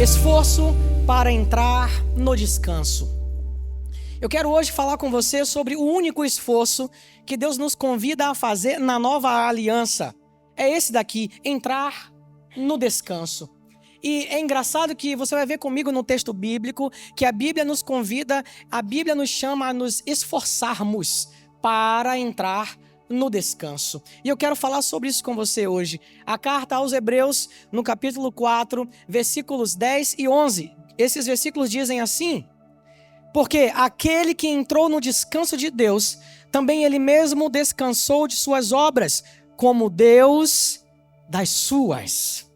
Esforço para entrar no descanso. Eu quero hoje falar com você sobre o único esforço que Deus nos convida a fazer na nova aliança. É esse daqui, entrar no descanso. E é engraçado que você vai ver comigo no texto bíblico que a Bíblia nos convida, a Bíblia nos chama a nos esforçarmos para entrar no descanso. E eu quero falar sobre isso com você hoje. A carta aos Hebreus, no capítulo 4, versículos 10 e 11. Esses versículos dizem assim: porque aquele que entrou no descanso de Deus, também ele mesmo descansou de suas obras, como Deus das suas.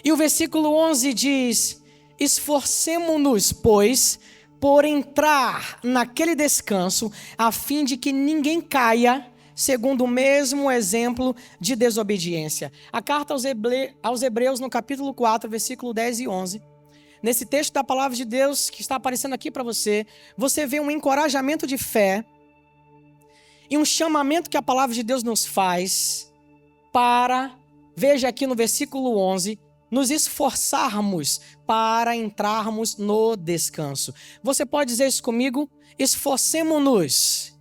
E o versículo 11 diz: esforcemo-nos, pois, por entrar naquele descanso, a fim de que ninguém caia, segundo o mesmo exemplo de desobediência. A carta aos Hebreus, no capítulo 4, versículo 10 e 11. Nesse texto da palavra de Deus que está aparecendo aqui para você, você vê um encorajamento de fé e um chamamento que a palavra de Deus nos faz para, veja aqui no versículo 11, nos esforçarmos para entrarmos no descanso. Você pode dizer isso comigo? Esforcemo-nos.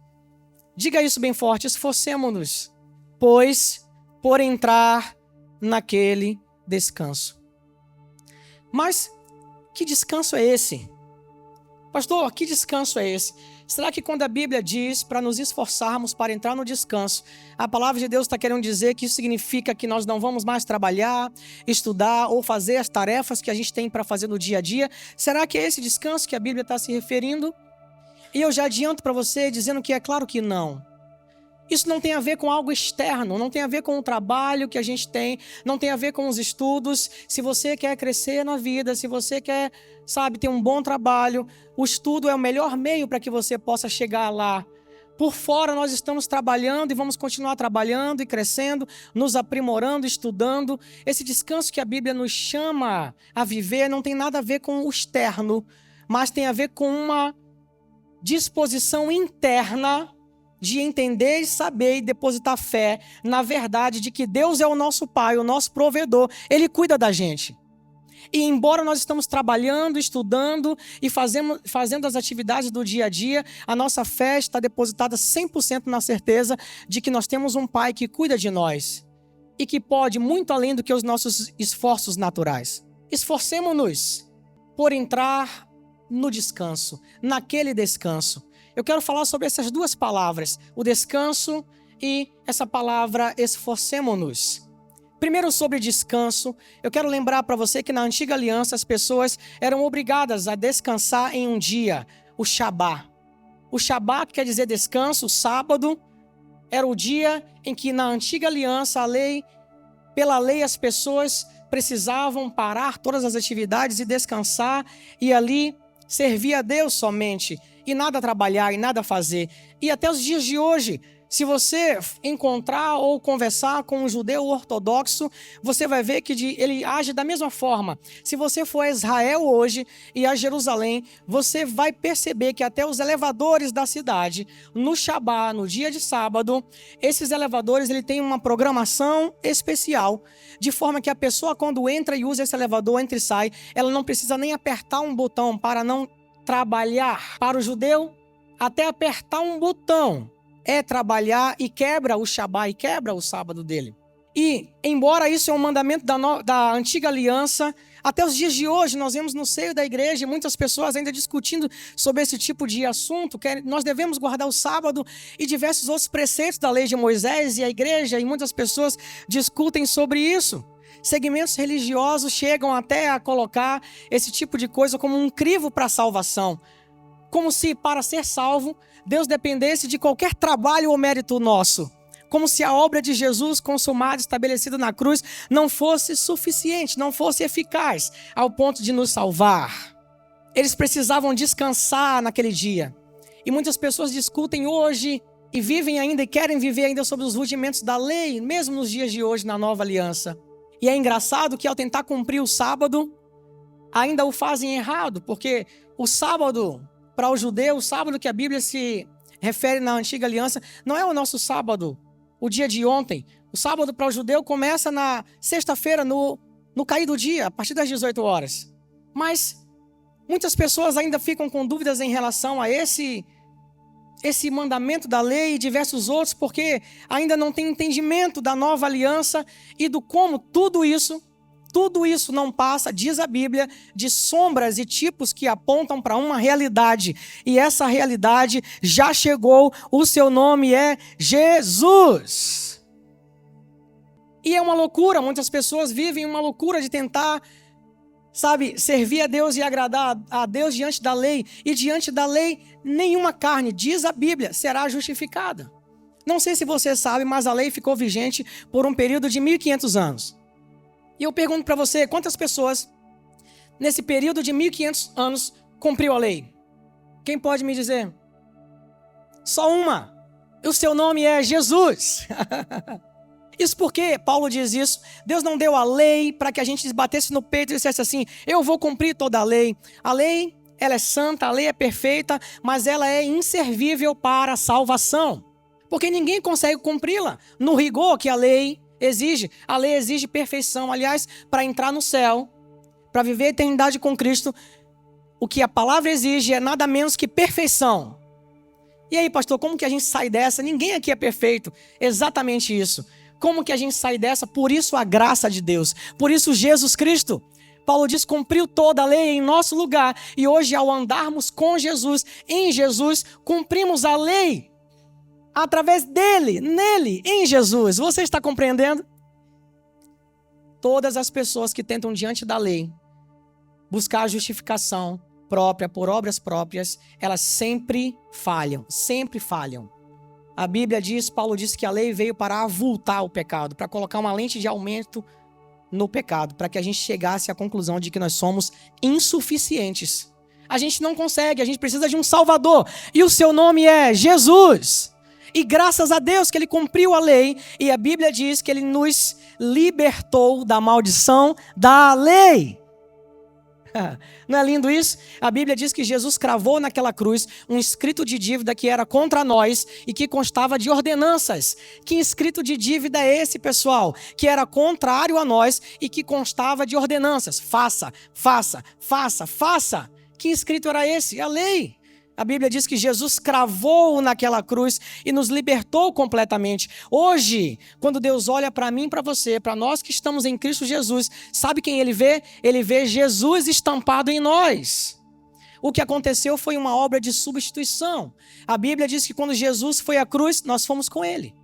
Diga isso bem forte, esforcemo-nos, pois, por entrar naquele descanso. Mas que descanso é esse? Pastor, que descanso é esse? Será que quando a Bíblia diz para nos esforçarmos para entrar no descanso, a palavra de Deus está querendo dizer que isso significa que nós não vamos mais trabalhar, estudar ou fazer as tarefas que a gente tem para fazer no dia a dia? Será que é esse descanso que a Bíblia está se referindo? E eu já adianto para você dizendo que é claro que não. Isso não tem a ver com algo externo, não tem a ver com o trabalho que a gente tem, não tem a ver com os estudos. Se você quer crescer na vida, se você quer, ter um bom trabalho, o estudo é o melhor meio para que você possa chegar lá. Por fora nós estamos trabalhando e vamos continuar trabalhando e crescendo, nos aprimorando, estudando. Esse descanso que a Bíblia nos chama a viver não tem nada a ver com o externo, mas tem a ver com uma disposição interna de entender e saber e depositar fé na verdade de que Deus é o nosso Pai, o nosso provedor. Ele cuida da gente. E embora nós estamos trabalhando, estudando e fazendo as atividades do dia a dia, a nossa fé está depositada 100% na certeza de que nós temos um Pai que cuida de nós e que pode muito além do que os nossos esforços naturais. Esforcemo-nos por entrar no descanso, naquele descanso. Eu quero falar sobre essas duas palavras, o descanso e essa palavra esforcemo-nos. Primeiro, sobre descanso, eu quero lembrar para você que na antiga aliança as pessoas eram obrigadas a descansar em um dia, o Shabá. O Shabá, que quer dizer descanso, o sábado, era o dia em que na antiga aliança, pela lei as pessoas precisavam parar todas as atividades e descansar e ali servir a Deus somente. E nada trabalhar, e nada fazer. E até os dias de hoje, se você encontrar ou conversar com um judeu ortodoxo, você vai ver que ele age da mesma forma. Se você for a Israel hoje e a Jerusalém, você vai perceber que até os elevadores da cidade, no Shabá, no dia de sábado, esses elevadores têm uma programação especial, de forma que a pessoa quando entra e usa esse elevador, entra e sai, ela não precisa nem apertar um botão para não trabalhar. Para o judeu, até apertar um botão é trabalhar e quebra o Shabá e quebra o sábado dele. E, embora isso é um mandamento da antiga aliança, até os dias de hoje nós vemos no seio da igreja muitas pessoas ainda discutindo sobre esse tipo de assunto, que nós devemos guardar o sábado e diversos outros preceitos da lei de Moisés, e a igreja e muitas pessoas discutem sobre isso. Segmentos religiosos chegam até a colocar esse tipo de coisa como um crivo para a salvação. Como se, para ser salvo, Deus dependesse de qualquer trabalho ou mérito nosso. Como se a obra de Jesus consumada, estabelecida na cruz, não fosse suficiente, não fosse eficaz, ao ponto de nos salvar. Eles precisavam descansar naquele dia. E muitas pessoas discutem hoje e vivem ainda e querem viver ainda sobre os rudimentos da lei, mesmo nos dias de hoje, na nova aliança. E é engraçado que ao tentar cumprir o sábado, ainda o fazem errado, porque o sábado, para o judeu, o sábado que a Bíblia se refere na antiga aliança, não é o nosso sábado, o dia de ontem. O sábado para o judeu começa na sexta-feira, no no cair do dia, a partir das 18 horas. Mas muitas pessoas ainda ficam com dúvidas em relação a esse mandamento da lei e diversos outros, porque ainda não tem entendimento da nova aliança e do como tudo isso não passa, diz a Bíblia, de sombras e tipos que apontam para uma realidade. E essa realidade já chegou, o seu nome é Jesus. E é uma loucura, muitas pessoas vivem uma loucura de tentar, servir a Deus e agradar a Deus diante da lei. E diante da lei, nenhuma carne, diz a Bíblia, será justificada. Não sei se você sabe, mas a lei ficou vigente por um período de 1.500 anos. E eu pergunto para você, quantas pessoas nesse período de 1.500 anos cumpriu a lei? Quem pode me dizer? Só uma. O seu nome é Jesus. Isso porque Paulo diz isso. Deus não deu a lei para que a gente batesse no peito e dissesse assim: eu vou cumprir toda a lei. A lei, ela é santa, a lei é perfeita, mas ela é inservível para a salvação. Porque ninguém consegue cumpri-la no rigor que a lei exige. A lei exige perfeição. Aliás, para entrar no céu, para viver a eternidade com Cristo, o que a palavra exige é nada menos que perfeição. E aí, pastor, como que a gente sai dessa? Ninguém aqui é perfeito. Exatamente isso. Como que a gente sai dessa? Por isso a graça de Deus. Por isso Jesus Cristo. Paulo diz, cumpriu toda a lei em nosso lugar. E hoje, ao andarmos com Jesus, em Jesus, cumprimos a lei. Através dele, nele, em Jesus. Você está compreendendo? Todas as pessoas que tentam diante da lei buscar a justificação própria, por obras próprias, elas sempre falham, sempre falham. A Bíblia diz, Paulo diz que a lei veio para avultar o pecado, para colocar uma lente de aumento no pecado, para que a gente chegasse à conclusão de que nós somos insuficientes. A gente não consegue, a gente precisa de um Salvador, e o seu nome é Jesus. E graças a Deus que ele cumpriu a lei, e a Bíblia diz que ele nos libertou da maldição da lei. Não é lindo isso? A Bíblia diz que Jesus cravou naquela cruz um escrito de dívida que era contra nós e que constava de ordenanças. Que escrito de dívida é esse, pessoal? Que era contrário a nós e que constava de ordenanças. Faça, faça, faça, faça. Que escrito era esse? A lei. A Bíblia diz que Jesus cravou naquela cruz e nos libertou completamente. Hoje, quando Deus olha para mim e para você, para nós que estamos em Cristo Jesus, sabe quem Ele vê? Ele vê Jesus estampado em nós. O que aconteceu foi uma obra de substituição. A Bíblia diz que quando Jesus foi à cruz, nós fomos com Ele.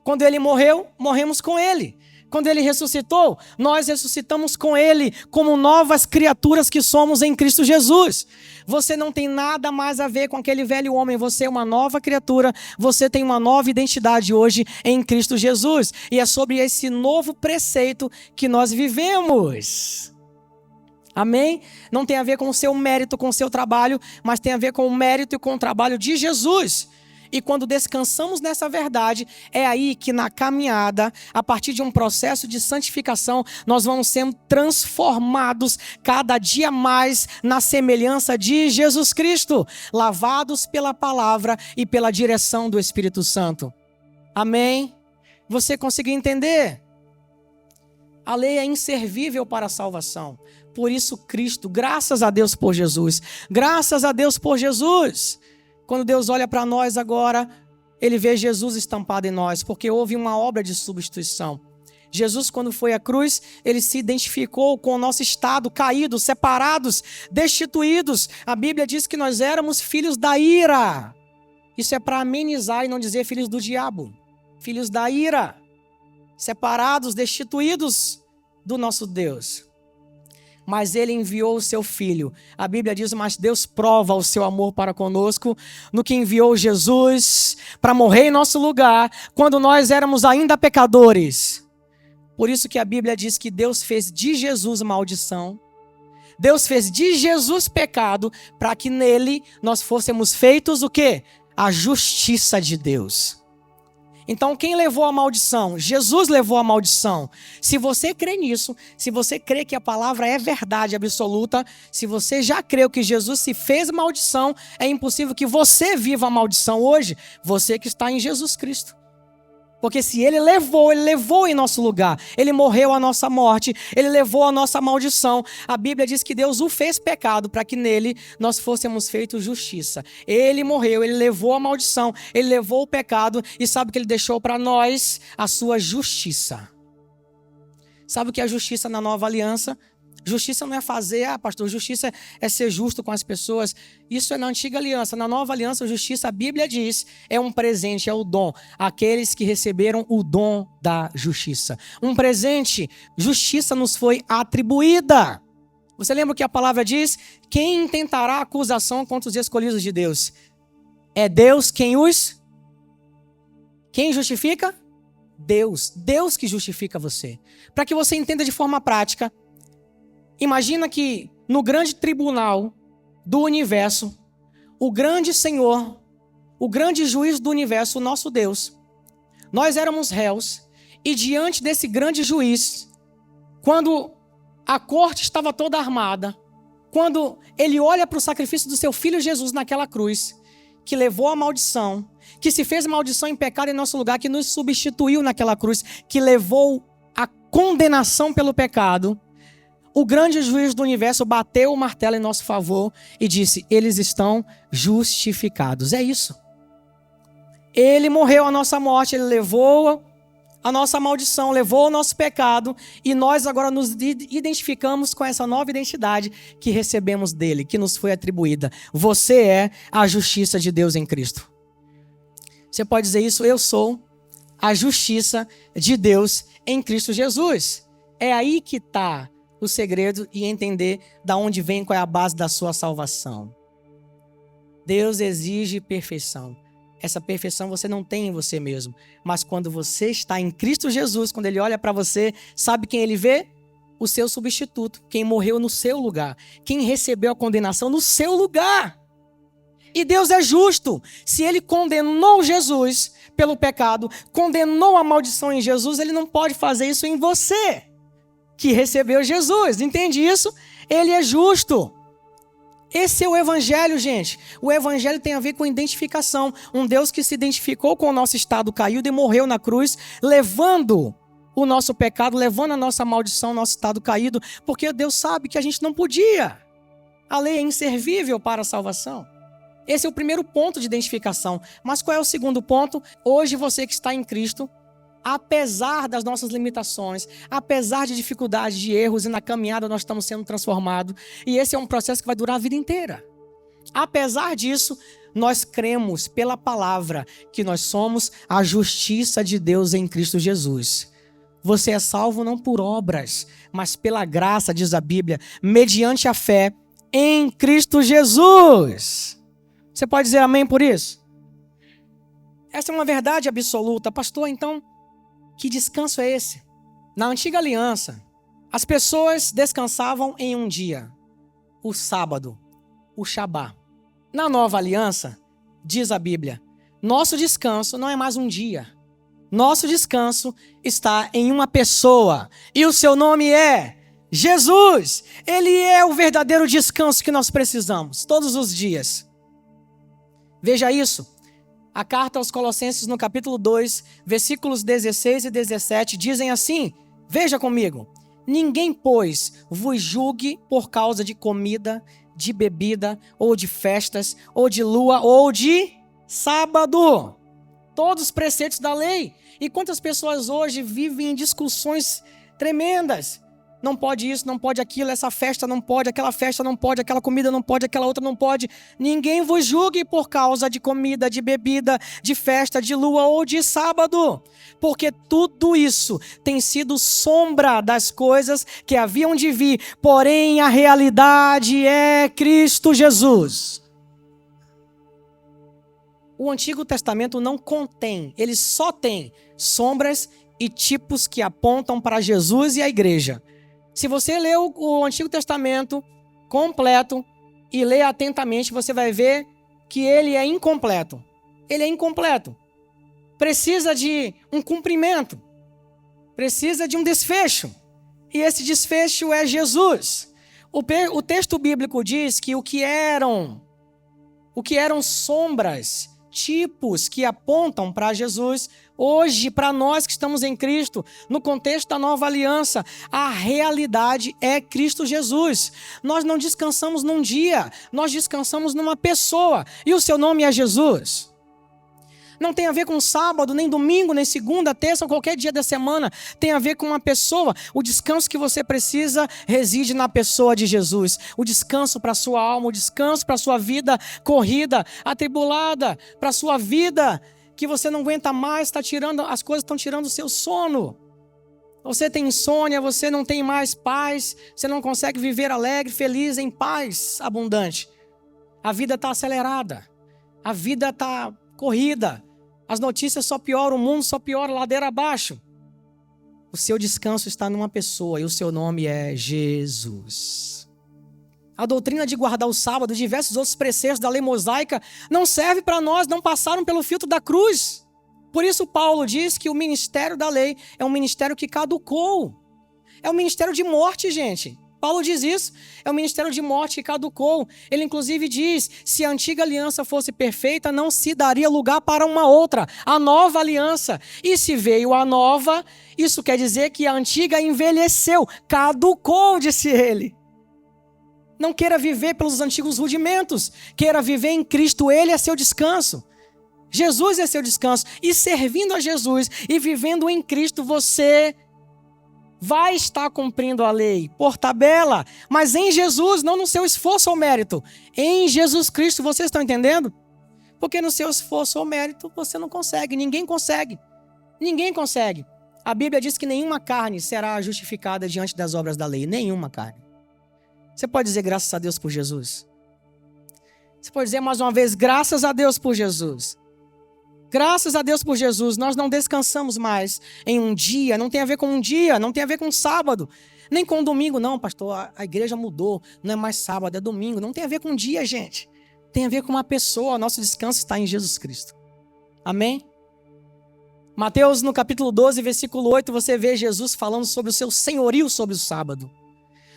Quando Ele morreu, morremos com Ele. Quando Ele ressuscitou, nós ressuscitamos com Ele, como novas criaturas que somos em Cristo Jesus. Você não tem nada mais a ver com aquele velho homem, você é uma nova criatura, você tem uma nova identidade hoje em Cristo Jesus. E é sobre esse novo preceito que nós vivemos. Amém? Não tem a ver com o seu mérito, com o seu trabalho, mas tem a ver com o mérito e com o trabalho de Jesus. E quando descansamos nessa verdade, é aí que na caminhada, a partir de um processo de santificação, nós vamos sendo transformados cada dia mais na semelhança de Jesus Cristo, lavados pela palavra e pela direção do Espírito Santo. Amém? Você conseguiu entender? A lei é inservível para a salvação. Por isso Cristo, graças a Deus por Jesus, graças a Deus por Jesus. Quando Deus olha para nós agora, Ele vê Jesus estampado em nós, porque houve uma obra de substituição. Jesus, quando foi à cruz, Ele se identificou com o nosso estado caído, separados, destituídos. A Bíblia diz que nós éramos filhos da ira. Isso é para amenizar e não dizer filhos do diabo. Filhos da ira, separados, destituídos do nosso Deus. Mas Ele enviou o seu Filho. A Bíblia diz, mas Deus prova o seu amor para conosco no que enviou Jesus para morrer em nosso lugar, quando nós éramos ainda pecadores. Por isso que a Bíblia diz que Deus fez de Jesus maldição. Deus fez de Jesus pecado, para que nele nós fôssemos feitos o quê? A justiça de Deus. Então, quem levou a maldição? Jesus levou a maldição. Se você crê nisso, se você crê que a palavra é verdade absoluta, se você já creu que Jesus se fez maldição, é impossível que você viva a maldição hoje, você que está em Jesus Cristo. Porque se ele levou em nosso lugar. Ele morreu a nossa morte, ele levou a nossa maldição. A Bíblia diz que Deus o fez pecado para que nele nós fôssemos feitos justiça. Ele morreu, ele levou a maldição, ele levou o pecado e sabe o que ele deixou para nós? A sua justiça. Sabe o que é justiça na nova aliança? Justiça não é fazer, pastor, justiça é ser justo com as pessoas. Isso é na antiga aliança. Na nova aliança, justiça, a Bíblia diz, é um presente, é o dom. Aqueles que receberam o dom da justiça. Um presente, justiça nos foi atribuída. Você lembra o que a palavra diz? Quem intentará acusação contra os escolhidos de Deus? É Deus quem os... Quem justifica? Deus. Deus que justifica você. Para que você entenda de forma prática, imagina que no grande tribunal do universo, o grande Senhor, o grande juiz do universo, o nosso Deus, nós éramos réus e diante desse grande juiz, quando a corte estava toda armada, quando ele olha para o sacrifício do seu filho Jesus naquela cruz, que levou a maldição, que se fez maldição em pecado em nosso lugar, que nos substituiu naquela cruz, que levou a condenação pelo pecado, o grande juiz do universo bateu o martelo em nosso favor e disse, eles estão justificados. É isso. Ele morreu a nossa morte, ele levou a nossa maldição, levou o nosso pecado e nós agora nos identificamos com essa nova identidade que recebemos dele, que nos foi atribuída. Você é a justiça de Deus em Cristo. Você pode dizer isso, eu sou a justiça de Deus em Cristo Jesus. É aí que está o segredo e entender da onde vem, qual é a base da sua salvação. Deus exige perfeição. Essa perfeição você não tem em você mesmo. Mas quando você está em Cristo Jesus, quando ele olha para você, sabe quem ele vê? O seu substituto, quem morreu no seu lugar, quem recebeu a condenação no seu lugar. E Deus é justo. Se ele condenou Jesus pelo pecado, condenou a maldição em Jesus, ele não pode fazer isso em você, que recebeu Jesus. Entende isso? Ele é justo. Esse é o evangelho, gente. O evangelho tem a ver com identificação. Um Deus que se identificou com o nosso estado caído e morreu na cruz, levando o nosso pecado, levando a nossa maldição, nosso estado caído, porque Deus sabe que a gente não podia. A lei é inservível para a salvação. Esse é o primeiro ponto de identificação. Mas qual é o segundo ponto? Hoje você que está em Cristo, apesar das nossas limitações, apesar de dificuldades, de erros, e na caminhada nós estamos sendo transformados. E esse é um processo que vai durar a vida inteira. Apesar disso, nós cremos pela palavra que nós somos a justiça de Deus em Cristo Jesus. Você é salvo não por obras, mas pela graça, diz a Bíblia, mediante a fé em Cristo Jesus. Você pode dizer amém por isso? Essa é uma verdade absoluta. Pastor, então, que descanso é esse? Na antiga aliança, as pessoas descansavam em um dia, o sábado, o Shabá. Na nova aliança, diz a Bíblia, nosso descanso não é mais um dia. Nosso descanso está em uma pessoa e o seu nome é Jesus. Ele é o verdadeiro descanso que nós precisamos todos os dias. Veja isso. A carta aos Colossenses, no capítulo 2, versículos 16 e 17, dizem assim, veja comigo, ninguém, pois, vos julgue por causa de comida, de bebida, ou de festas, ou de lua, ou de sábado. Todos os preceitos da lei. E quantas pessoas hoje vivem em discussões tremendas? Não pode isso, não pode aquilo, essa festa não pode, aquela festa não pode, aquela comida não pode, aquela outra não pode. Ninguém vos julgue por causa de comida, de bebida, de festa, de lua ou de sábado. Porque tudo isso tem sido sombra das coisas que haviam de vir. Porém, a realidade é Cristo Jesus. O Antigo Testamento não contém, ele só tem sombras e tipos que apontam para Jesus e a igreja. Se você ler o Antigo Testamento completo e ler atentamente, você vai ver que ele é incompleto. Ele é incompleto. Precisa de um cumprimento. Precisa de um desfecho. E esse desfecho é Jesus. O texto bíblico diz que o que eram sombras tipos que apontam para Jesus. Hoje, para nós que estamos em Cristo, no contexto da nova aliança, a realidade é Cristo Jesus. Nós não descansamos num dia, nós descansamos numa pessoa, e o seu nome é Jesus. Não tem a ver com sábado, nem domingo, nem segunda, terça ou qualquer dia da semana. Tem a ver com uma pessoa. O descanso que você precisa reside na pessoa de Jesus. O descanso para a sua alma, o descanso para a sua vida corrida, atribulada, para a sua vida que você não aguenta mais, as coisas estão tirando o seu sono. Você tem insônia, você não tem mais paz, você não consegue viver alegre, feliz, em paz abundante. A vida está acelerada, a vida está corrida. As notícias só pioram, o mundo só piora, ladeira abaixo. O seu descanso está numa pessoa e o seu nome é Jesus. A doutrina de guardar o sábado e diversos outros preceitos da lei mosaica não serve para nós, não passaram pelo filtro da cruz. Por isso Paulo diz que o ministério da lei é um ministério que caducou. É um ministério de morte, gente. Paulo diz isso, é um ministério de morte que caducou. Ele inclusive diz, se a antiga aliança fosse perfeita, não se daria lugar para uma outra, a nova aliança. E se veio a nova, isso quer dizer que a antiga envelheceu, caducou, disse ele. Não queira viver pelos antigos rudimentos, queira viver em Cristo, Ele é seu descanso. Jesus é seu descanso. E servindo a Jesus e vivendo em Cristo, você vai estar cumprindo a lei por tabela, mas em Jesus, não no seu esforço ou mérito. Em Jesus Cristo, vocês estão entendendo? Porque no seu esforço ou mérito, você não consegue, ninguém consegue. Ninguém consegue. A Bíblia diz que nenhuma carne será justificada diante das obras da lei, nenhuma carne. Você pode dizer graças a Deus por Jesus? Você pode dizer mais uma vez, graças a Deus por Jesus. Graças a Deus por Jesus, nós não descansamos mais em um dia, não tem a ver com um dia, não tem a ver com um sábado, nem com um domingo, não, pastor, a igreja mudou, não é mais sábado, é domingo, não tem a ver com um dia, gente. Tem a ver com uma pessoa, nosso descanso está em Jesus Cristo. Amém? Mateus, no capítulo 12, versículo 8, você vê Jesus falando sobre o seu senhorio sobre o sábado.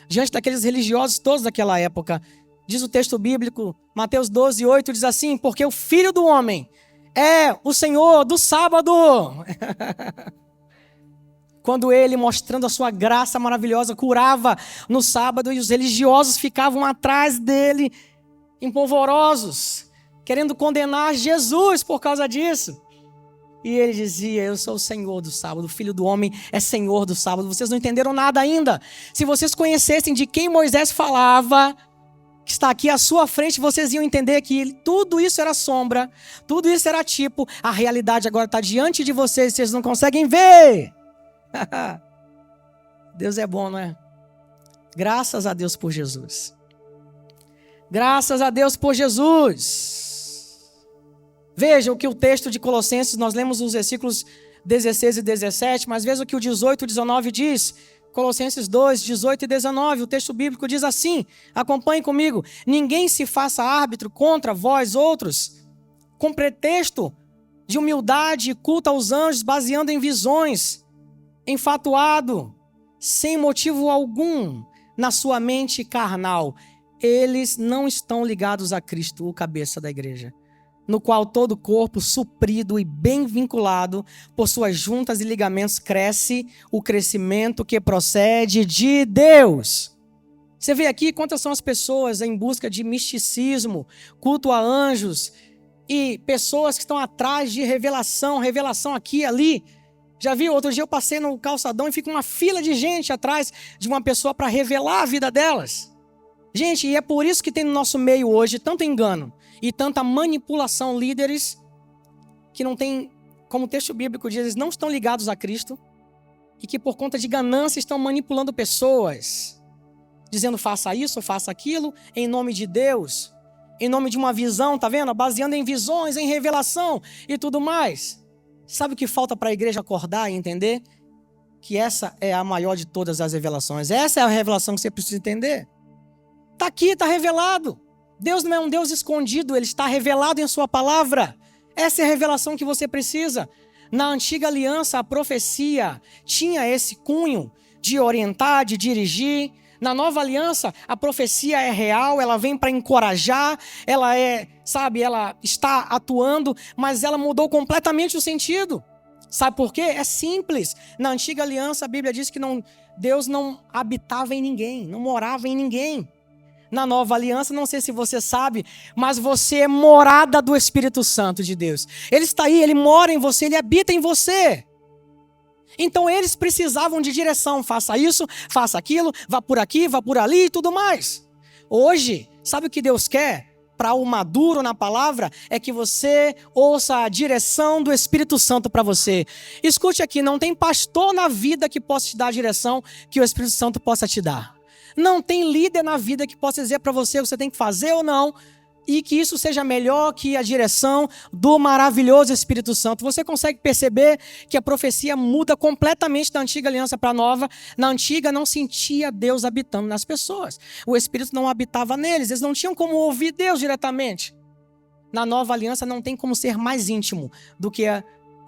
Diante daqueles religiosos todos daquela época, diz o texto bíblico, Mateus 12, 8, diz assim, porque o Filho do Homem é o Senhor do sábado. Quando ele, mostrando a sua graça maravilhosa, curava no sábado e os religiosos ficavam atrás dele, empolvorosos, querendo condenar Jesus por causa disso. E ele dizia, eu sou o Senhor do sábado, o Filho do Homem é Senhor do sábado. Vocês não entenderam nada ainda. Se vocês conhecessem de quem Moisés falava, que está aqui à sua frente, vocês iam entender que tudo isso era sombra, tudo isso era tipo, a realidade agora está diante de vocês, vocês não conseguem ver. Deus é bom, não é? Graças a Deus por Jesus. Graças a Deus por Jesus. Veja o que o texto de Colossenses, nós lemos os versículos 16 e 17, mas veja o que o 18 e 19 diz. Colossenses 2, 18 e 19, o texto bíblico diz assim, acompanhe comigo, ninguém se faça árbitro contra vós outros, com pretexto de humildade e culto aos anjos, baseando em visões, enfatuado, sem motivo algum, na sua mente carnal. Eles não estão ligados a Cristo, o cabeça da igreja, no qual todo o corpo, suprido e bem vinculado por suas juntas e ligamentos, cresce o crescimento que procede de Deus. Você vê aqui quantas são as pessoas em busca de misticismo, culto a anjos e pessoas que estão atrás de revelação aqui e ali. Já viu? Outro dia eu passei no calçadão e fica uma fila de gente atrás de uma pessoa para revelar a vida delas. Gente, e é por isso que tem no nosso meio hoje tanto engano e tanta manipulação, líderes que não têm, como o texto bíblico diz, eles não estão ligados a Cristo e que por conta de ganância estão manipulando pessoas, dizendo faça isso, faça aquilo, em nome de Deus, em nome de uma visão, tá vendo? Baseando em visões, em revelação e tudo mais. Sabe o que falta para a igreja acordar e entender? Que essa é a maior de todas as revelações. Essa é a revelação que você precisa entender. Está aqui, está revelado. Deus não é um Deus escondido, Ele está revelado em sua palavra. Essa é a revelação que você precisa. Na antiga aliança, a profecia tinha esse cunho de orientar, de dirigir. Na nova aliança, a profecia é real, ela vem para encorajar, ela está atuando, mas ela mudou completamente o sentido. Sabe por quê? É simples. Na antiga aliança, a Bíblia diz que Deus não habitava em ninguém, não morava em ninguém. Na nova aliança, não sei se você sabe, mas você é morada do Espírito Santo de Deus. Ele está aí, ele mora em você, ele habita em você. Então eles precisavam de direção, faça isso, faça aquilo, vá por aqui, vá por ali e tudo mais. Hoje, sabe o que Deus quer? Para o maduro na palavra, é que você ouça a direção do Espírito Santo para você. Escute aqui, não tem pastor na vida que possa te dar a direção que o Espírito Santo possa te dar. Não tem líder na vida que possa dizer para você o que você tem que fazer ou não, e que isso seja melhor que a direção do maravilhoso Espírito Santo. Você consegue perceber que a profecia muda completamente da antiga aliança para a nova? Na antiga não sentia Deus habitando nas pessoas. O Espírito não habitava neles, eles não tinham como ouvir Deus diretamente. Na nova aliança não tem como ser mais íntimo do que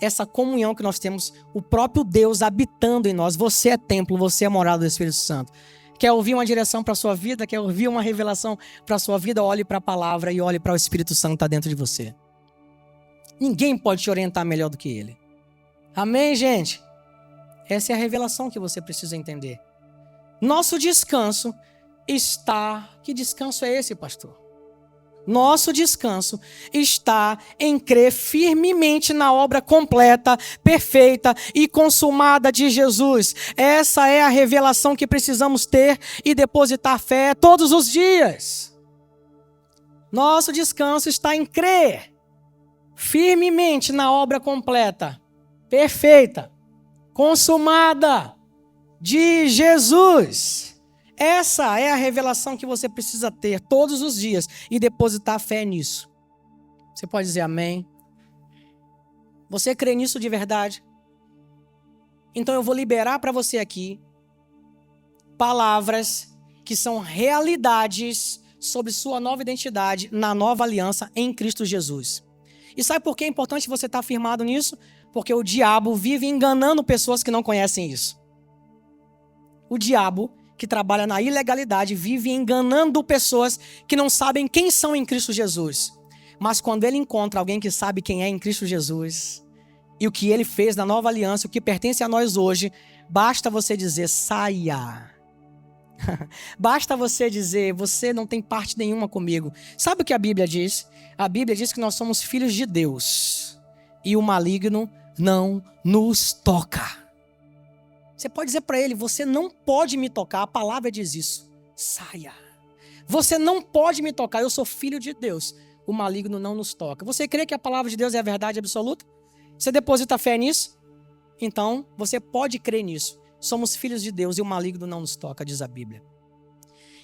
essa comunhão que nós temos, o próprio Deus habitando em nós. Você é templo, você é morada do Espírito Santo. Quer ouvir uma direção para a sua vida? Quer ouvir uma revelação para a sua vida? Olhe para a palavra e olhe para o Espírito Santo que está dentro de você. Ninguém pode te orientar melhor do que Ele. Amém, gente? Essa é a revelação que você precisa entender. Nosso descanso está... Que descanso é esse, pastor? Nosso descanso está em crer firmemente na obra completa, perfeita e consumada de Jesus. Essa é a revelação que precisamos ter e depositar fé todos os dias. Nosso descanso está em crer firmemente na obra completa, perfeita, consumada de Jesus. Essa é a revelação que você precisa ter todos os dias e depositar fé nisso. Você pode dizer amém? Você crê nisso de verdade? Então eu vou liberar para você aqui palavras que são realidades sobre sua nova identidade na nova aliança em Cristo Jesus. E sabe por que é importante você estar firmado nisso? Porque o diabo vive enganando pessoas que não conhecem isso. O diabo, que trabalha na ilegalidade, vive enganando pessoas que não sabem quem são em Cristo Jesus. Mas quando ele encontra alguém que sabe quem é em Cristo Jesus e o que ele fez na nova aliança, o que pertence a nós hoje, basta você dizer, saia. Basta você dizer, você não tem parte nenhuma comigo. Sabe o que a Bíblia diz? A Bíblia diz que nós somos filhos de Deus e o maligno não nos toca. Você pode dizer para ele, você não pode me tocar, a palavra diz isso. Saia. Você não pode me tocar, eu sou filho de Deus. O maligno não nos toca. Você crê que a palavra de Deus é a verdade absoluta? Você deposita fé nisso? Então, você pode crer nisso. Somos filhos de Deus e o maligno não nos toca, diz a Bíblia.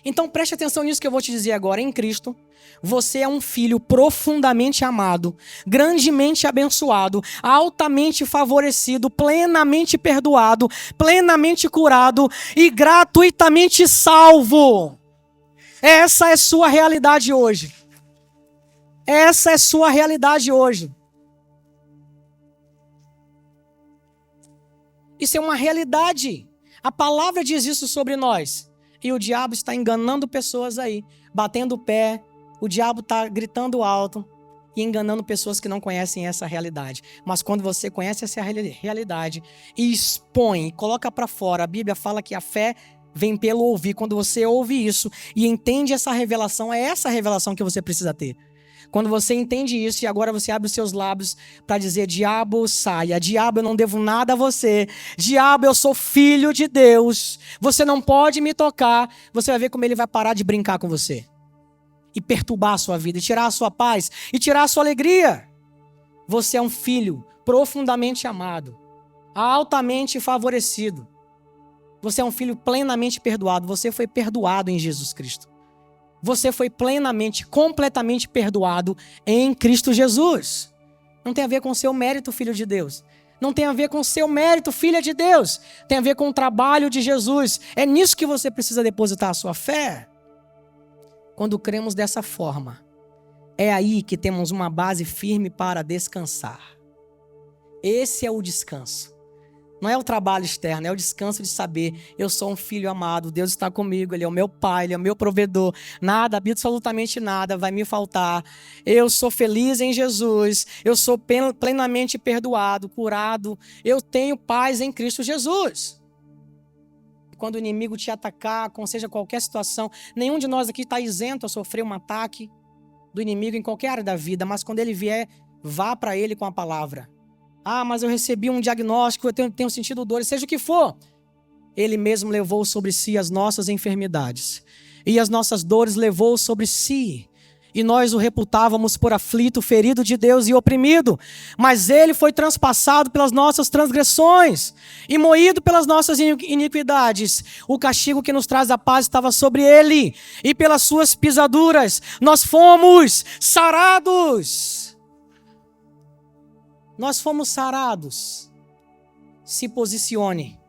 Então preste atenção nisso que eu vou te dizer agora. Em Cristo, você é um filho profundamente amado, grandemente abençoado, altamente favorecido, plenamente perdoado, plenamente curado e gratuitamente salvo. Essa é sua realidade hoje. Essa é sua realidade hoje. Isso é uma realidade. A palavra diz isso sobre nós. E o diabo está enganando pessoas aí, batendo o pé. O diabo está gritando alto e enganando pessoas que não conhecem essa realidade. Mas quando você conhece essa realidade e expõe, coloca para fora, a Bíblia fala que a fé vem pelo ouvir. Quando você ouve isso e entende essa revelação, é essa revelação que você precisa ter. Quando você entende isso e agora você abre os seus lábios para dizer, diabo, saia. Diabo, eu não devo nada a você. Diabo, eu sou filho de Deus. Você não pode me tocar. Você vai ver como ele vai parar de brincar com você. E perturbar a sua vida, e tirar a sua paz, e tirar a sua alegria. Você é um filho profundamente amado, altamente favorecido. Você é um filho plenamente perdoado. Você foi perdoado em Jesus Cristo. Você foi plenamente, completamente perdoado em Cristo Jesus. Não tem a ver com o seu mérito, filho de Deus. Não tem a ver com o seu mérito, filha de Deus. Tem a ver com o trabalho de Jesus. É nisso que você precisa depositar a sua fé. Quando cremos dessa forma, é aí que temos uma base firme para descansar. Esse é o descanso. Não é o trabalho externo, é o descanso de saber, eu sou um filho amado, Deus está comigo, Ele é o meu pai, Ele é o meu provedor, nada, absolutamente nada vai me faltar. Eu sou feliz em Jesus, eu sou plenamente perdoado, curado, eu tenho paz em Cristo Jesus. Quando o inimigo te atacar, com seja qualquer situação, nenhum de nós aqui está isento a sofrer um ataque do inimigo em qualquer área da vida, mas quando ele vier, vá para ele com a palavra. Ah, mas eu recebi um diagnóstico, eu tenho sentido dores, seja o que for. Ele mesmo levou sobre si as nossas enfermidades. E as nossas dores levou sobre si. E nós o reputávamos por aflito, ferido de Deus e oprimido. Mas ele foi transpassado pelas nossas transgressões e moído pelas nossas iniquidades. O castigo que nos traz a paz estava sobre ele. E pelas suas pisaduras nós fomos sarados. Nós fomos sarados. Se posicione.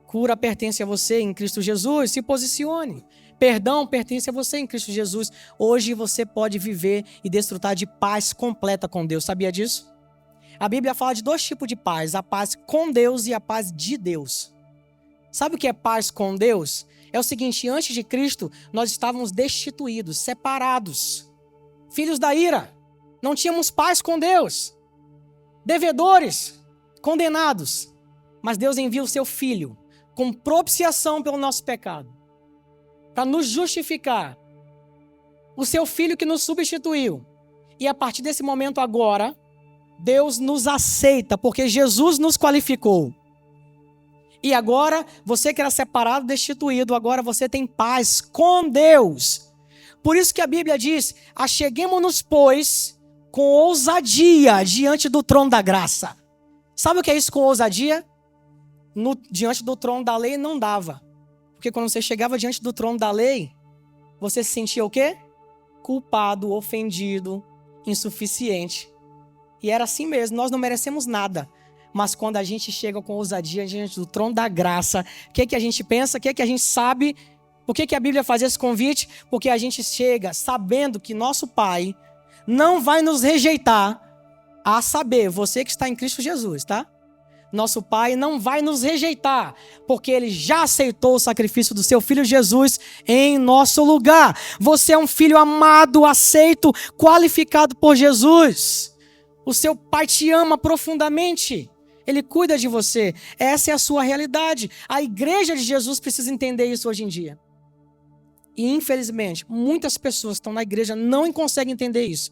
Cura pertence a você em Cristo Jesus. Se posicione. Perdão pertence a você em Cristo Jesus. Hoje você pode viver e desfrutar de paz completa com Deus. Sabia disso? A Bíblia fala de dois tipos de paz. A paz com Deus e a paz de Deus. Sabe o que é paz com Deus? É o seguinte, antes de Cristo, nós estávamos destituídos, separados. Filhos da ira. Não tínhamos paz com Deus. Devedores, condenados, mas Deus envia o seu Filho com propiciação pelo nosso pecado, para nos justificar. O seu Filho que nos substituiu. E a partir desse momento agora, Deus nos aceita, porque Jesus nos qualificou. E agora, você que era separado, destituído, agora você tem paz com Deus. Por isso que a Bíblia diz, acheguemo-nos, pois, com ousadia diante do trono da graça. Sabe o que é isso com ousadia? Diante do trono da lei não dava. Porque quando você chegava diante do trono da lei, você se sentia o quê? Culpado, ofendido, insuficiente. E era assim mesmo, nós não merecemos nada. Mas quando a gente chega com ousadia diante do trono da graça, o que a gente pensa, o que a gente sabe? Por que a Bíblia faz esse convite? Porque a gente chega sabendo que nosso Pai não vai nos rejeitar, a saber, você que está em Cristo Jesus, tá? Nosso Pai não vai nos rejeitar, porque Ele já aceitou o sacrifício do seu Filho Jesus em nosso lugar. Você é um filho amado, aceito, qualificado por Jesus. O seu Pai te ama profundamente. Ele cuida de você. Essa é a sua realidade. A igreja de Jesus precisa entender isso hoje em dia. E infelizmente, muitas pessoas que estão na igreja não conseguem entender isso.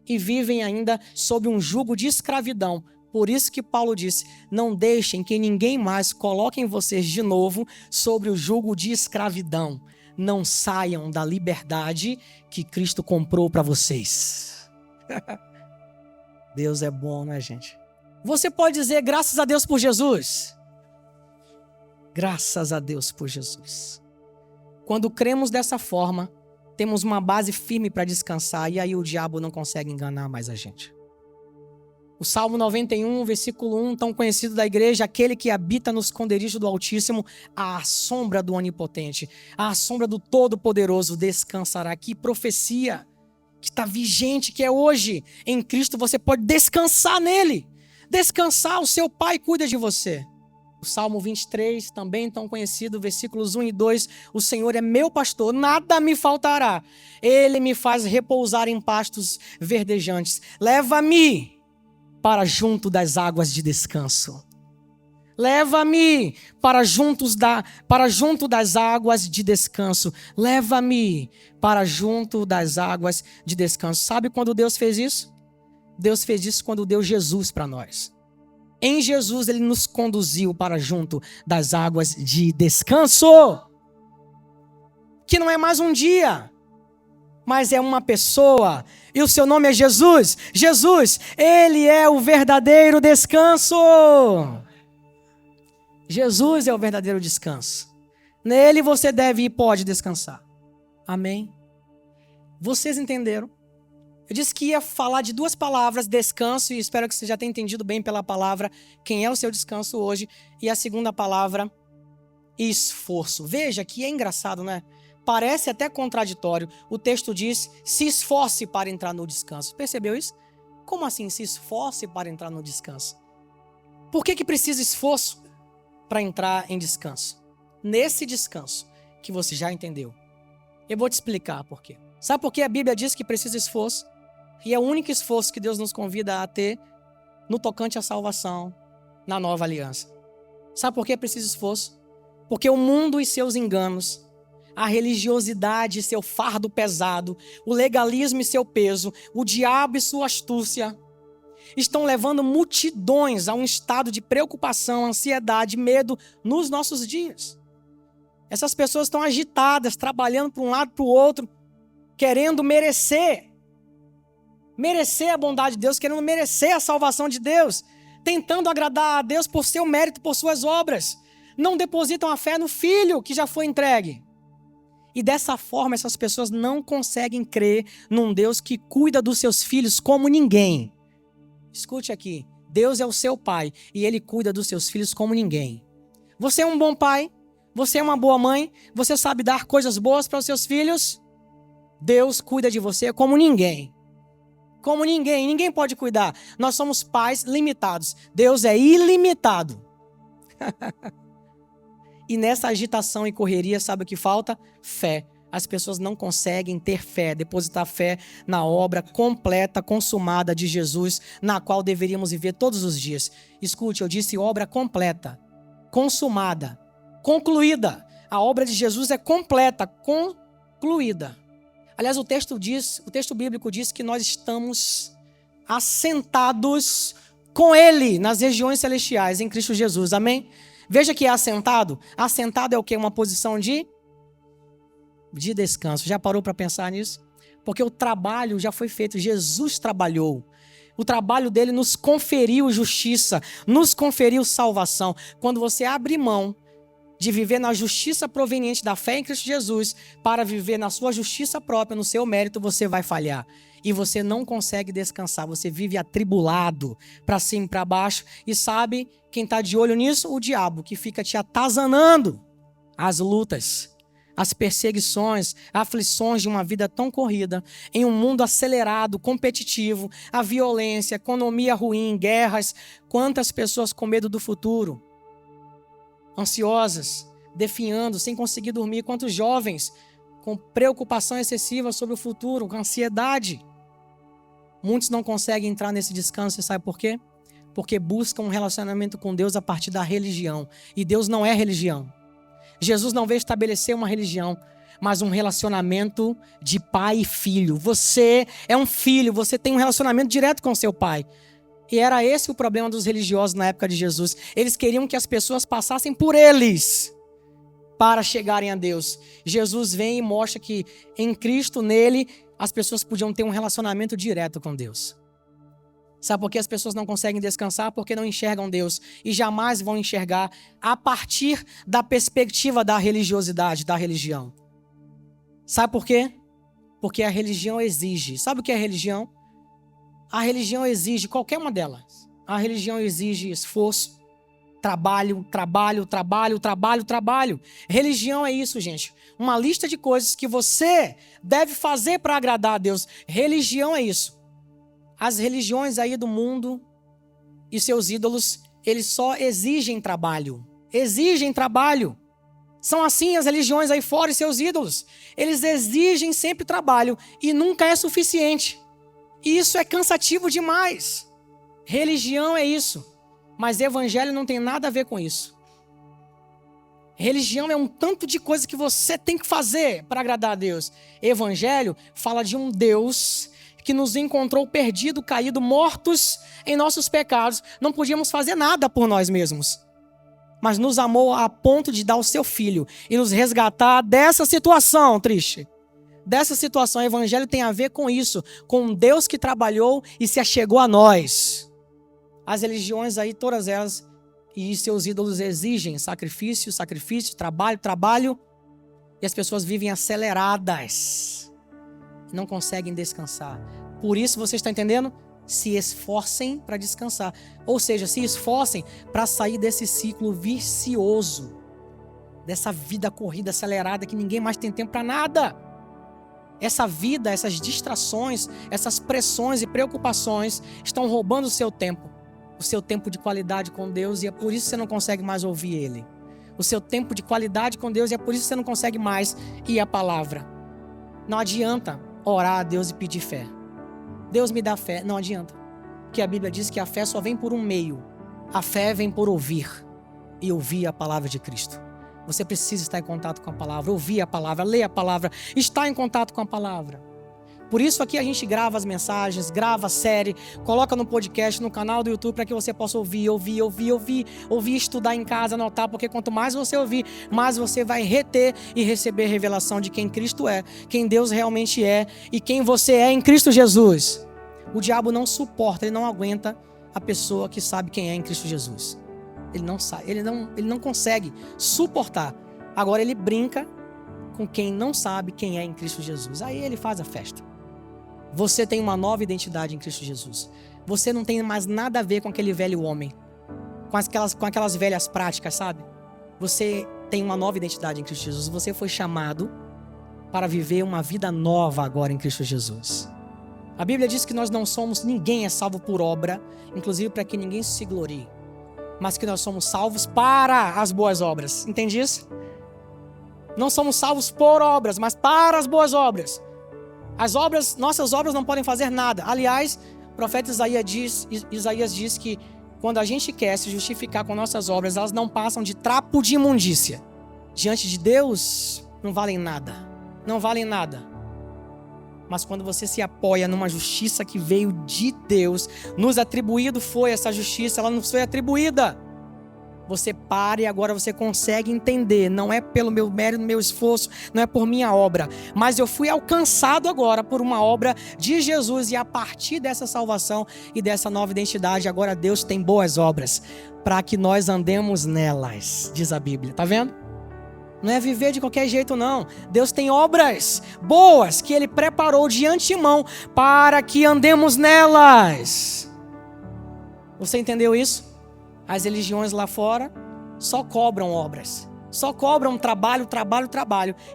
E vivem ainda sob um jugo de escravidão. Por isso que Paulo disse, não deixem que ninguém mais coloque vocês de novo sobre o jugo de escravidão. Não saiam da liberdade que Cristo comprou para vocês. Deus é bom, né, gente? Você pode dizer graças a Deus por Jesus? Graças a Deus por Jesus. Quando cremos dessa forma, temos uma base firme para descansar e aí o diabo não consegue enganar mais a gente. O Salmo 91, versículo 1, tão conhecido da igreja, aquele que habita no esconderijo do Altíssimo, à sombra do Onipotente, à sombra do Todo-Poderoso descansará. Que profecia que está vigente, que é hoje. Em Cristo você pode descansar nele. Descansar, o seu Pai cuida de você. O Salmo 23, também tão conhecido, versículos 1 e 2. O Senhor é meu pastor, nada me faltará. Ele me faz repousar em pastos verdejantes. Leva-me para junto das águas de descanso. Leva-me para junto das águas de descanso. Leva-me para junto das águas de descanso. Sabe quando Deus fez isso? Deus fez isso quando deu Jesus para nós. Em Jesus, Ele nos conduziu para junto das águas de descanso. Que não é mais um dia, mas é uma pessoa. E o seu nome é Jesus. Jesus, Ele é o verdadeiro descanso. Jesus é o verdadeiro descanso. Nele você deve e pode descansar. Amém? Vocês entenderam? Eu disse que ia falar de duas palavras, descanso, e espero que você já tenha entendido bem pela palavra quem é o seu descanso hoje. E a segunda palavra, esforço. Veja que é engraçado, né? Parece até contraditório. O texto diz, se esforce para entrar no descanso. Percebeu isso? Como assim, se esforce para entrar no descanso? Por que precisa esforço? para entrar em descanso. Nesse descanso que você já entendeu. Eu vou te explicar por quê. Sabe por que a Bíblia diz que precisa esforço? E é o único esforço que Deus nos convida a ter no tocante à salvação, na nova aliança. Sabe por que precisa esforço? Porque o mundo e seus enganos, a religiosidade e seu fardo pesado, o legalismo e seu peso, o diabo e sua astúcia, estão levando multidões a um estado de preocupação, ansiedade, medo nos nossos dias. Essas pessoas estão agitadas, trabalhando para um lado e para o outro, querendo merecer a bondade de Deus, querendo merecer a salvação de Deus, tentando agradar a Deus por seu mérito, por suas obras. Não depositam a fé no Filho que já foi entregue. E dessa forma, essas pessoas não conseguem crer num Deus que cuida dos seus filhos como ninguém. Escute aqui, Deus é o seu pai e Ele cuida dos seus filhos como ninguém. Você é um bom pai? Você é uma boa mãe? Você sabe dar coisas boas para os seus filhos? Deus cuida de você como ninguém. Como ninguém, ninguém pode cuidar. Nós somos pais limitados. Deus é ilimitado. E nessa agitação e correria, sabe o que falta? Fé. As pessoas não conseguem ter fé, depositar fé na obra completa, consumada de Jesus, na qual deveríamos viver todos os dias. Escute, eu disse obra completa, consumada, concluída. A obra de Jesus é completa, concluída. Aliás, o texto bíblico diz que nós estamos assentados com Ele nas regiões celestiais, em Cristo Jesus, amém? Veja que é assentado. Assentado é o quê? Uma posição de descanso. Já parou para pensar nisso? Porque o trabalho já foi feito, Jesus trabalhou. O trabalho dele nos conferiu justiça, nos conferiu salvação. Quando você abre mão de viver na justiça proveniente da fé em Cristo Jesus para viver na sua justiça própria, no seu mérito, você vai falhar. E você não consegue descansar, você vive atribulado para cima e para baixo. E sabe quem está de olho nisso? O diabo, que fica te atazanando as lutas, as perseguições, aflições de uma vida tão corrida, em um mundo acelerado, competitivo, a violência, economia ruim, guerras. Quantas pessoas com medo do futuro, ansiosas, definhando, sem conseguir dormir. Quantos jovens com preocupação excessiva sobre o futuro, com ansiedade. Muitos não conseguem entrar nesse descanso, você sabe por quê? Porque buscam um relacionamento com Deus a partir da religião. E Deus não é religião. Jesus não veio estabelecer uma religião, mas um relacionamento de pai e filho. Você é um filho, você tem um relacionamento direto com seu pai. E era esse o problema dos religiosos na época de Jesus. Eles queriam que as pessoas passassem por eles para chegarem a Deus. Jesus vem e mostra que em Cristo, nele, as pessoas podiam ter um relacionamento direto com Deus. Sabe por que as pessoas não conseguem descansar? Porque não enxergam Deus e jamais vão enxergar a partir da perspectiva da religiosidade, da religião. Sabe por quê? Porque a religião exige. Sabe o que é religião? A religião exige, qualquer uma delas, a religião exige esforço, trabalho. Religião é isso, gente. Uma lista de coisas que você deve fazer para agradar a Deus. Religião é isso. As religiões aí do mundo e seus ídolos, eles só exigem trabalho. Exigem trabalho. São assim as religiões aí fora e seus ídolos. Eles exigem sempre trabalho e nunca é suficiente. E isso é cansativo demais. Religião é isso. Mas evangelho não tem nada a ver com isso. Religião é um tanto de coisa que você tem que fazer para agradar a Deus. Evangelho fala de um Deus que nos encontrou perdido, caído, mortos em nossos pecados. Não podíamos fazer nada por nós mesmos. Mas nos amou a ponto de dar o seu filho e nos resgatar dessa situação triste. Dessa situação, o evangelho tem a ver com isso, com um Deus que trabalhou e se achegou a nós. As religiões aí, todas elas, e seus ídolos exigem sacrifício, trabalho, e as pessoas vivem aceleradas, não conseguem descansar. Por isso, você está entendendo? Se esforcem para descansar, ou seja, se esforcem para sair desse ciclo vicioso, dessa vida corrida acelerada que ninguém mais tem tempo para nada. Essa vida, essas distrações, essas pressões e preocupações estão roubando o seu tempo. o seu tempo de qualidade com Deus e é por isso que você não consegue mais ouvir Ele. O seu tempo de qualidade com Deus e é por isso que você não consegue mais ir à palavra. Não adianta orar a Deus e pedir fé. Deus me dá fé. Não adianta. Porque a Bíblia diz que a fé só vem por um meio. A fé vem por ouvir. E ouvir a palavra de Cristo. Você precisa estar em contato com a palavra, ouvir a palavra, ler a palavra, estar em contato com a palavra. Por isso aqui a gente grava as mensagens, grava a série, coloca no podcast, no canal do YouTube, para que você possa ouvir, estudar em casa, anotar, porque quanto mais você ouvir, mais você vai reter e receber revelação de quem Cristo é, quem Deus realmente é e quem você é em Cristo Jesus. O diabo não suporta, ele não aguenta a pessoa que sabe quem é em Cristo Jesus. Ele não sabe, ele não consegue suportar. Agora ele brinca com quem não sabe quem é em Cristo Jesus. Aí ele faz a festa. Você tem uma nova identidade em Cristo Jesus. Você não tem mais nada a ver com aquele velho homem, com aquelas velhas práticas, sabe? Você tem uma nova identidade em Cristo Jesus. Você foi chamado para viver uma vida nova agora em Cristo Jesus. A Bíblia diz que nós não somos, ninguém é salvo por obra, inclusive para que ninguém se glorie, mas que nós somos salvos para as boas obras. Entende isso? Não somos salvos por obras, mas para as boas obras. As obras, nossas obras não podem fazer nada. Aliás, o profeta Isaías diz que quando a gente quer se justificar com nossas obras, elas não passam de trapo de imundícia. Diante de Deus, não valem nada. Não valem nada. Mas quando você se apoia numa justiça que veio de Deus, nos atribuído foi essa justiça, ela nos foi atribuída. Você para e agora você consegue entender, não é pelo meu mérito, meu esforço, não é por minha obra, mas eu fui alcançado agora por uma obra de Jesus e a partir dessa salvação e dessa nova identidade, agora Deus tem boas obras para que nós andemos nelas, diz a Bíblia, tá vendo? Não é viver de qualquer jeito não, Deus tem obras boas que Ele preparou de antemão para que andemos nelas. Você entendeu isso? As religiões lá fora só cobram obras, só cobram trabalho.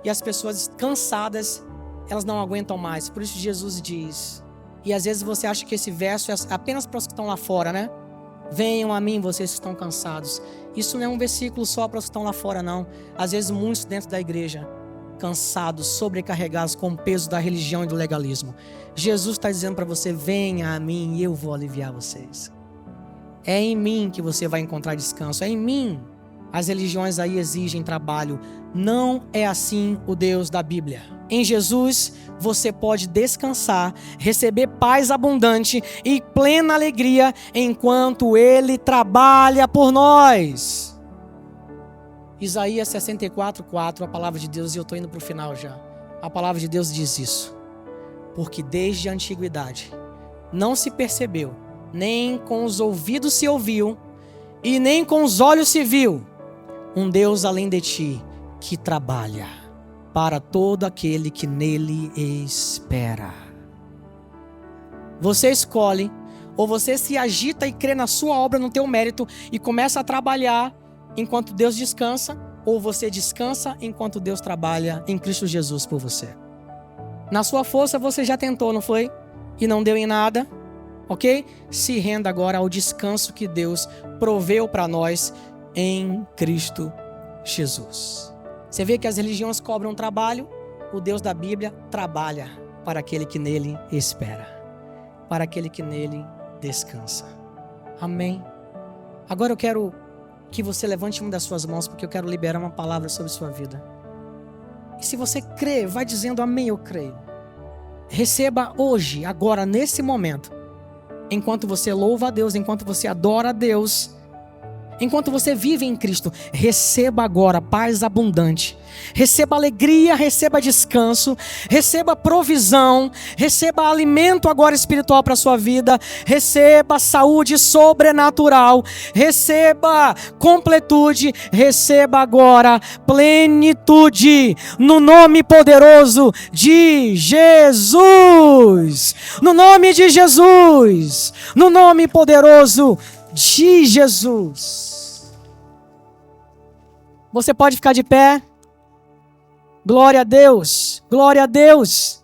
E as pessoas cansadas, elas não aguentam mais. Por isso Jesus diz, e às vezes você acha que esse verso é apenas para os que estão lá fora, né? Venham a mim, vocês que estão cansados. Isso não é um versículo só para os que estão lá fora, não. Às vezes muitos dentro da igreja, cansados, sobrecarregados com o peso da religião e do legalismo. Jesus está dizendo para você, venha a mim e eu vou aliviar vocês. É em mim que você vai encontrar descanso. É em mim. As religiões aí exigem trabalho. Não é assim o Deus da Bíblia. Em Jesus, você pode descansar, receber paz abundante e plena alegria enquanto Ele trabalha por nós. Isaías 64:4, a palavra de Deus, e eu estou indo para o final já. A palavra de Deus diz isso. Porque desde a antiguidade não se percebeu, nem com os ouvidos se ouviu, e nem com os olhos se viu, um Deus além de ti, que trabalha para todo aquele que nele espera. Você escolhe, ou você se agita e crê na sua obra, no teu mérito, e começa a trabalhar enquanto Deus descansa, ou você descansa enquanto Deus trabalha em Cristo Jesus por você. Na sua força você já tentou, não foi? E não deu em nada. Ok? Se renda agora ao descanso que Deus proveu para nós em Cristo Jesus. Você vê que as religiões cobram trabalho, o Deus da Bíblia trabalha para aquele que nele espera, para aquele que nele descansa. Amém? Agora eu quero que você levante uma das suas mãos, porque eu quero liberar uma palavra sobre sua vida. E se você crê, vai dizendo amém, eu creio. Receba hoje, agora, nesse momento, enquanto você louva a Deus, enquanto você adora a Deus, enquanto você vive em Cristo, receba agora paz abundante, receba alegria, receba descanso, receba provisão, receba alimento agora espiritual para a sua vida, receba saúde sobrenatural, receba completude, receba agora plenitude, no nome poderoso de Jesus, no nome de Jesus, no nome poderoso de Jesus. Você pode ficar de pé. Glória a Deus, glória a Deus.